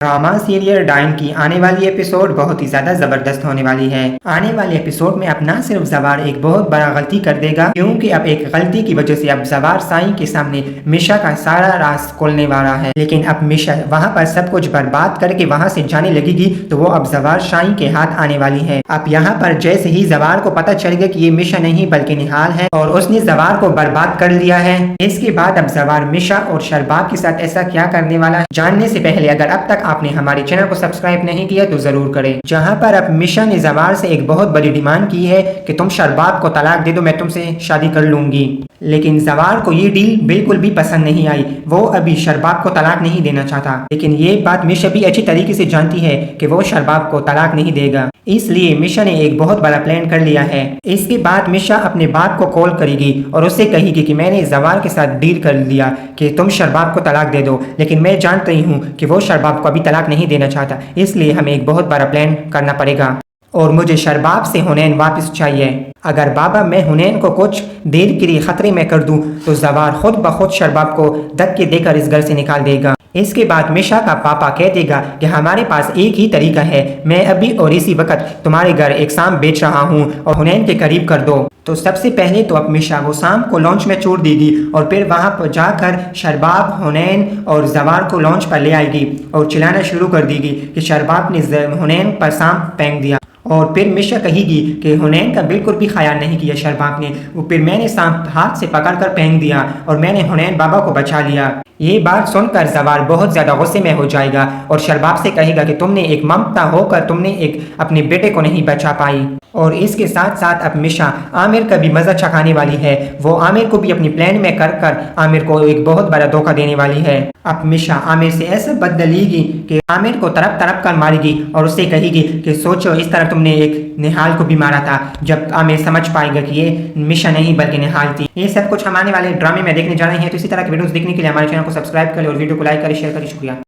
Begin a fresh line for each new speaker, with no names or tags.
Drama serial dine की आने वाली एपिसोड बहुत ही ज्यादा जबरदस्त होने वाली है। आने वाले एपिसोड में अब ना सिर्फ जवार एक बहुत बड़ा गलती कर देगा, क्योंकि अब एक गलती की वजह से अब जवार साईं के सामने मिशा का सारा राज खोलने वाला है। लेकिन अब मिशा वहां पर सब कुछ बर्बाद करके वहां से जाने लगेगी तो वो अब जवार साईं के हाथ आने वाली है। अब यहाँ पर जैसे ही जवार को पता चलेगा कि ये मिशा नहीं बल्कि निहाल है और उसने जवार को बर्बाद कर लिया है, इसके बाद अब जवार मिशा और शरबाब के साथ ऐसा क्या करने वाला है, जानने से पहले अगर अब तक आपने हमारे चैनल को सब्सक्राइब नहीं किया तो जरूर करें। जहां पर अब मिशा ने जवार से एक बहुत बड़ी डिमांड की है कि तुम शरबाब को तलाक दे दो, मैं तुमसे शादी कर लूंगी। लेकिन जवार को ये डील बिल्कुल भी पसंद नहीं आई, वो अभी शरबाब को तलाक नहीं देना चाहता। लेकिन ये बात मिशा भी अच्छी तरीके से जानती है कि वो शरबाब को तलाक नहीं देगा, इसलिए मिशा ने एक बहुत बड़ा प्लान कर लिया है। इसके बाद मिशा अपने बाप को कॉल करेगी और उससे कहेगी कि मैंने जवार के साथ डील कर लिया कि तुम शरबाब को तलाक दे दो, लेकिन मैं जानती हूँ कि वो शरबाब को अभी तलाक नहीं देना चाहता, इसलिए हमें एक बहुत बड़ा प्लान करना पड़ेगा और मुझे शरबाब से हुनैन वापस चाहिए। अगर बाबा मैं हुनैन को कुछ देर के लिए खतरे में कर दूं तो जवार खुद ब खुद शरबाब को धक्के देकर इस घर से निकाल देगा। इसके बाद मिशा का पापा कह देगा कि हमारे पास एक ही तरीका है, मैं अभी और इसी वक्त तुम्हारे घर एक सांप बेच रहा हूँ और हुनैन के करीब कर दो। तो सबसे पहले तो अब मिशा वो सांप को लॉन्च में छोड़ देगी और फिर वहां पर जाकर शरबाब, हुनैन और जवार को लॉन्च पर ले आएगी और चिल्लाना शुरू कर देगी कि शरबाब ने हुनैन पर सांप फेंक दिया। और फिर मिशा कहेगी कि हुनैन का बिल्कुल भी ख्याल नहीं किया शरबाब ने, वो फिर मैंने सांप हाथ से पकड़कर फेंक दिया और मैंने हुनैन बाबा को बचा लिया। ये बात सुनकर जवार बहुत ज्यादा गुस्से में हो जाएगा और शरबाब से कहेगा कि तुमने एक ममता होकर तुमने एक अपने बेटे को नहीं बचा पाई। और इसके साथ साथ अब मिशा आमिर का भी मजा चखाने वाली है, वो आमिर को भी अपनी प्लान में कर आमिर को एक बहुत बड़ा धोखा देने वाली है। अब मिशा आमिर से ऐसा बदला लेगी कि आमिर को तरफ तरफ कर मारेगी और उससे कहेगी कि सोचो इस तरह तुमने एक निहाल को भी मारा था। जब आमिर समझ पाएगा कि ये मिशा नहीं बल्कि निहाल थी। ये सब कुछ हम आने वाले ड्रामे में देखने जा रहे हैं, तो इसी तरह के वीडियोस देखने के लिए हमारे चैनल को सब्सक्राइब करें और वीडियो को लाइक करें, शेयर करें। शुक्रिया।